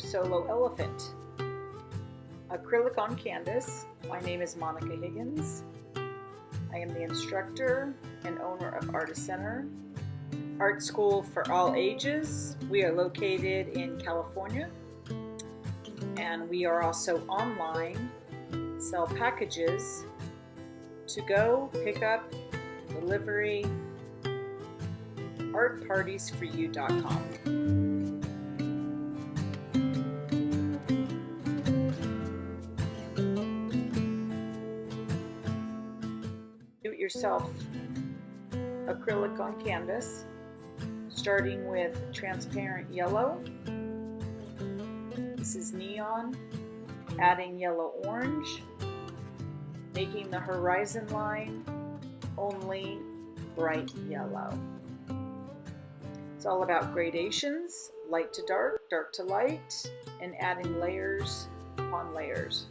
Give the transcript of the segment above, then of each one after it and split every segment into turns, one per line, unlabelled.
solo elephant. Acrylic on canvas. My name is Monica Higgins. I am the instructor and owner of Artist Center, art school for all ages. We are located in California, and we are also online, sell packages to go, pick up, delivery, artpartiesforyou.com. Do-it-yourself acrylic on canvas, starting with transparent yellow. This is neon, adding yellow orange, making the horizon line only bright yellow. It's all about gradations, light to dark, dark to light, and adding layers upon layers.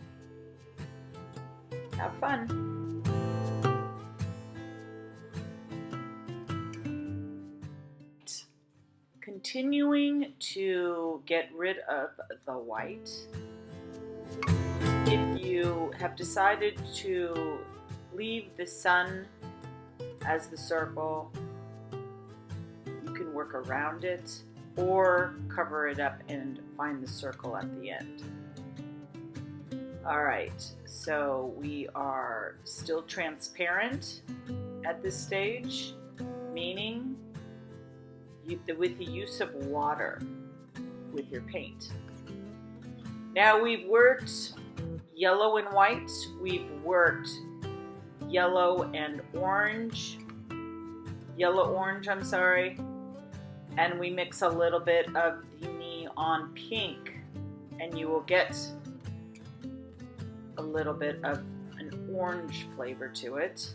Have fun. Continuing to get rid of the white. If you have decided to leave the sun as the circle, you can work around it or cover it up and find the circle at the end. Alright, so we are still transparent at this stage, meaning with the use of water with your paint. Now we've worked yellow and white, we've worked yellow orange, and we mix a little bit of the neon pink, and you will get a little bit of an orange flavor to it.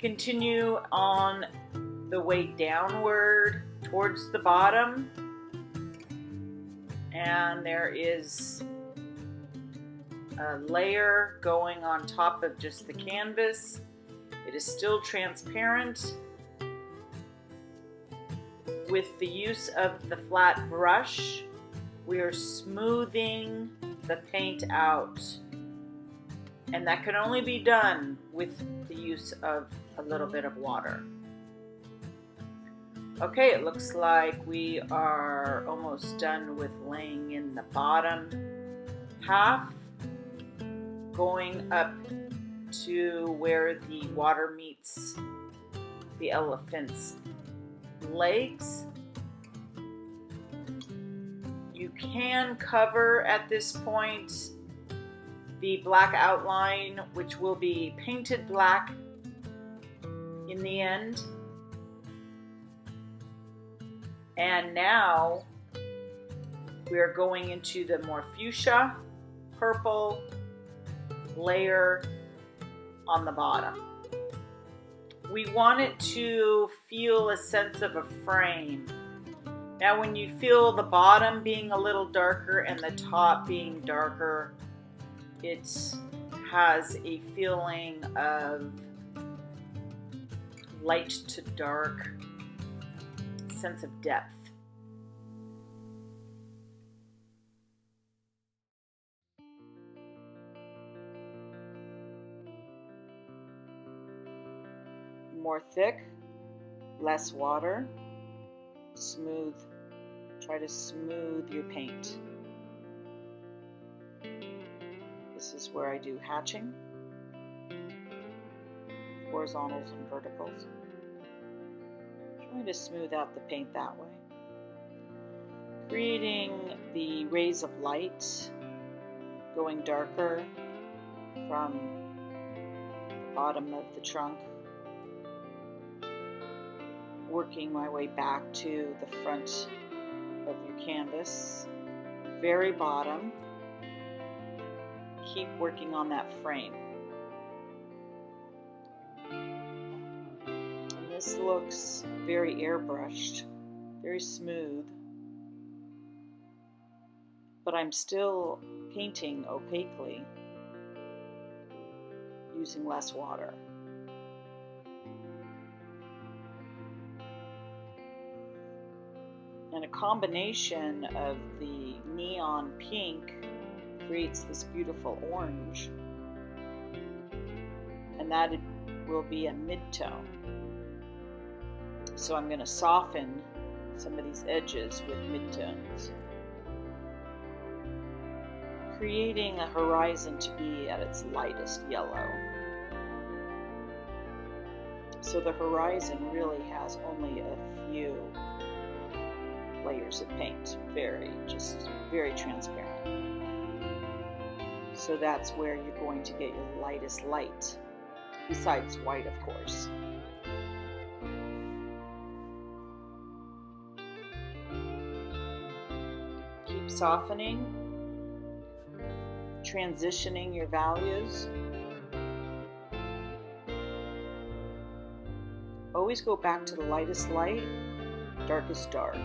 Continue on the way downward towards the bottom, and there is a layer going on top of just the canvas. It is still transparent. With the use of the flat brush, we are smoothing the paint out, and that can only be done with the use of a little bit of water. Okay, it looks like we are almost done with laying in the bottom half, going up to where the water meets the elephant's legs. You can cover at this point the black outline, which will be painted black in the end. And now we're going into the more fuchsia purple layer on the bottom. We want it to feel a sense of a frame. Now when you feel the bottom being a little darker and the top being darker, it has a feeling of light to dark, sense of depth. More thick, less water, smooth. Try to smooth your paint. This is where I do hatching, horizontals and verticals. Trying to smooth out the paint that way. Creating the rays of light, going darker from the bottom of the trunk, working my way back to the front of your canvas, very bottom. Keep working on that frame. And this looks very airbrushed, very smooth, but I'm still painting opaquely using less water. And a combination of the neon pink creates this beautiful orange. And that will be a mid-tone. So I'm going to soften some of these edges with mid-tones, creating a horizon to be at its lightest yellow. So the horizon really has only a few layers of paint, very transparent. So that's where you're going to get your lightest light, besides white, of course. Keep softening, transitioning your values. Always go back to the lightest light, darkest dark.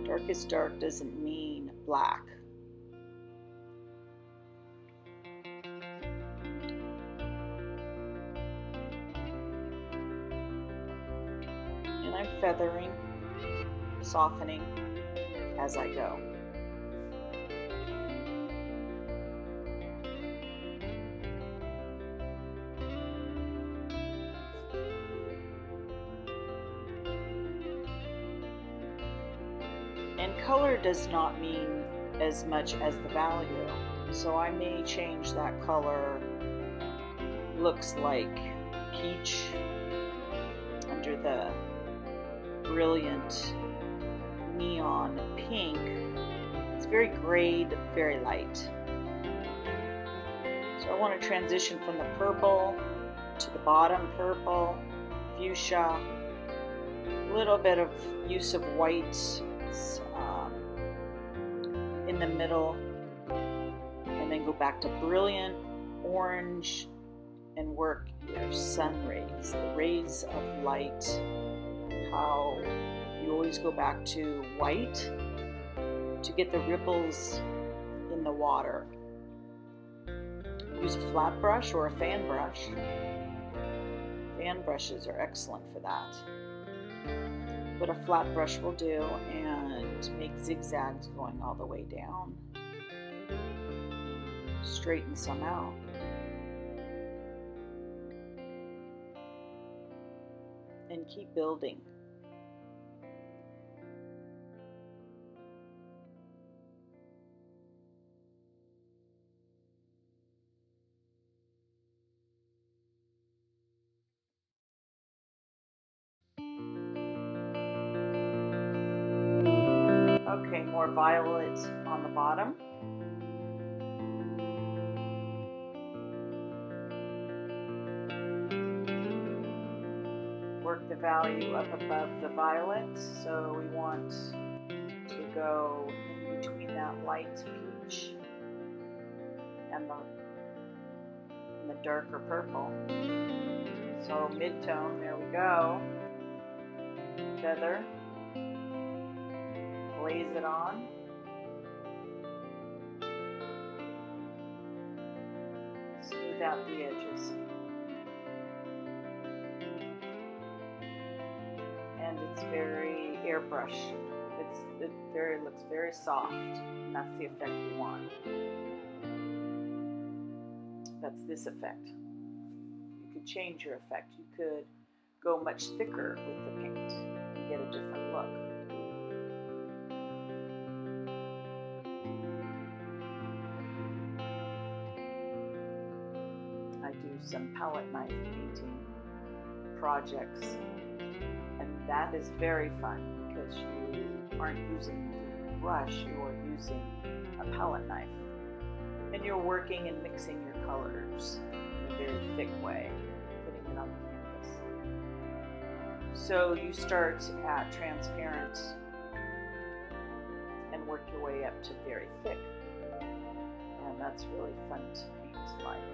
Darkest dark doesn't mean black. And I'm feathering, softening as I go. And color does not mean as much as the value. So I may change that color. Looks like peach under the brilliant neon pink. It's very grayed, very light. So I want to transition from the purple to the bottom purple, fuchsia, a little bit of use of white in the middle, and then go back to brilliant orange and work your sun rays, the rays of light. How you always go back to white to get the ripples in the water. Use a flat brush or a fan brush. Fan brushes are excellent for that. But a flat brush will do, and make zigzags going all the way down. Straighten some out. And keep building. Okay, more violet on the bottom. Work the value up above the violet, so we want to go in between that light peach and the darker purple. So mid-tone, there we go. Feather. Glaze it on. Smooth out the edges. And it's very airbrush. It looks very soft, and that's the effect we want. That's this effect. You could change your effect. You could go much thicker with the paint and get a different look. I do some palette knife painting projects, and that is very fun because you aren't using the brush, you are using a palette knife, and you're working and mixing your colors in a very thick way, putting it on the canvas. So you start at transparent and work your way up to very thick, and that's really fun to paint. Like,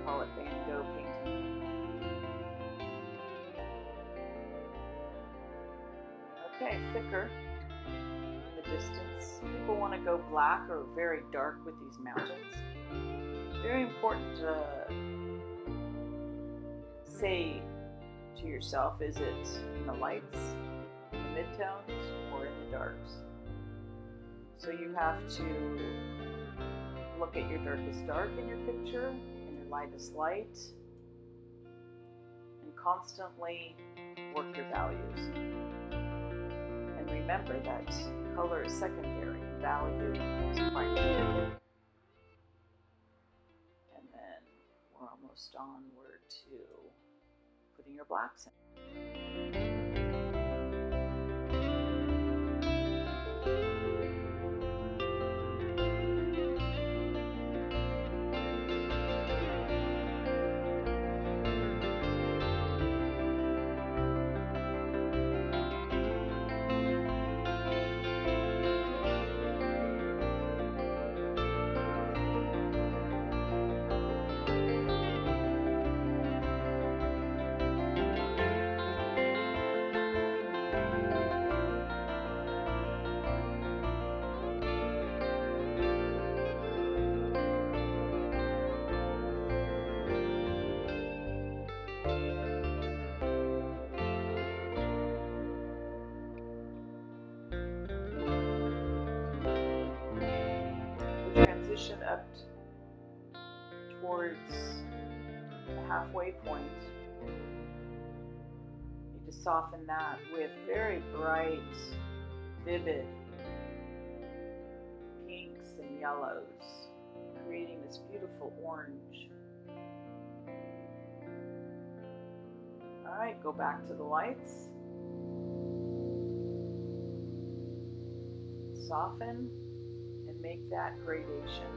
call it Van Gogh painting. Okay, thicker in the distance. People want to go black or very dark with these mountains. Very important to say to to yourself, is it in the lights, in the midtones, or in the darks? So you have to look at your darkest dark in your picture and your lightest light, and constantly work your values. And remember that color is secondary, value is primary. And then we're almost onward to putting your blacks in. Transition up towards the halfway point. You need to soften that with very bright, vivid pinks and yellows, creating this beautiful orange. All right, go back to the lights. Soften and make that gradation.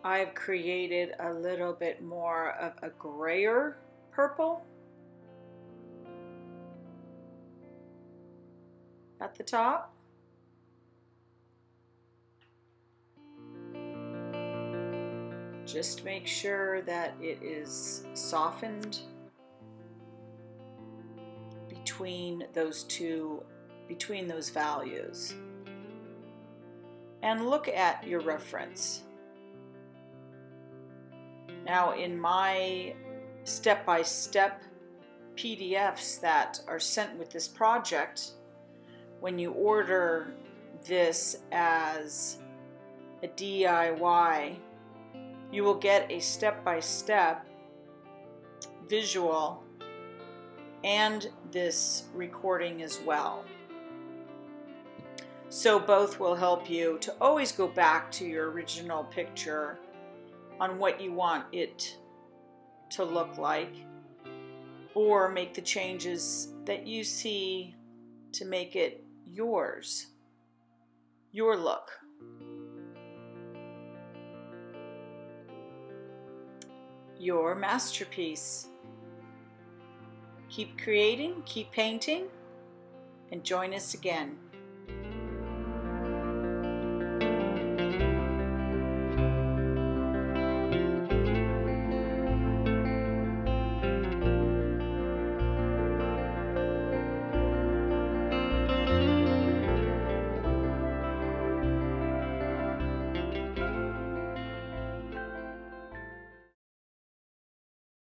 I've created a little bit more of a grayer purple at the top. Just make sure that it is softened between those values. And look at your reference. Now, in my step-by-step PDFs that are sent with this project, when you order this as a DIY, you will get a step-by-step visual and this recording as well. So both will help you to always go back to your original picture on what you want it to look like, or make the changes that you see to make it yours, your look. Your masterpiece. Keep creating, keep painting, and join us again.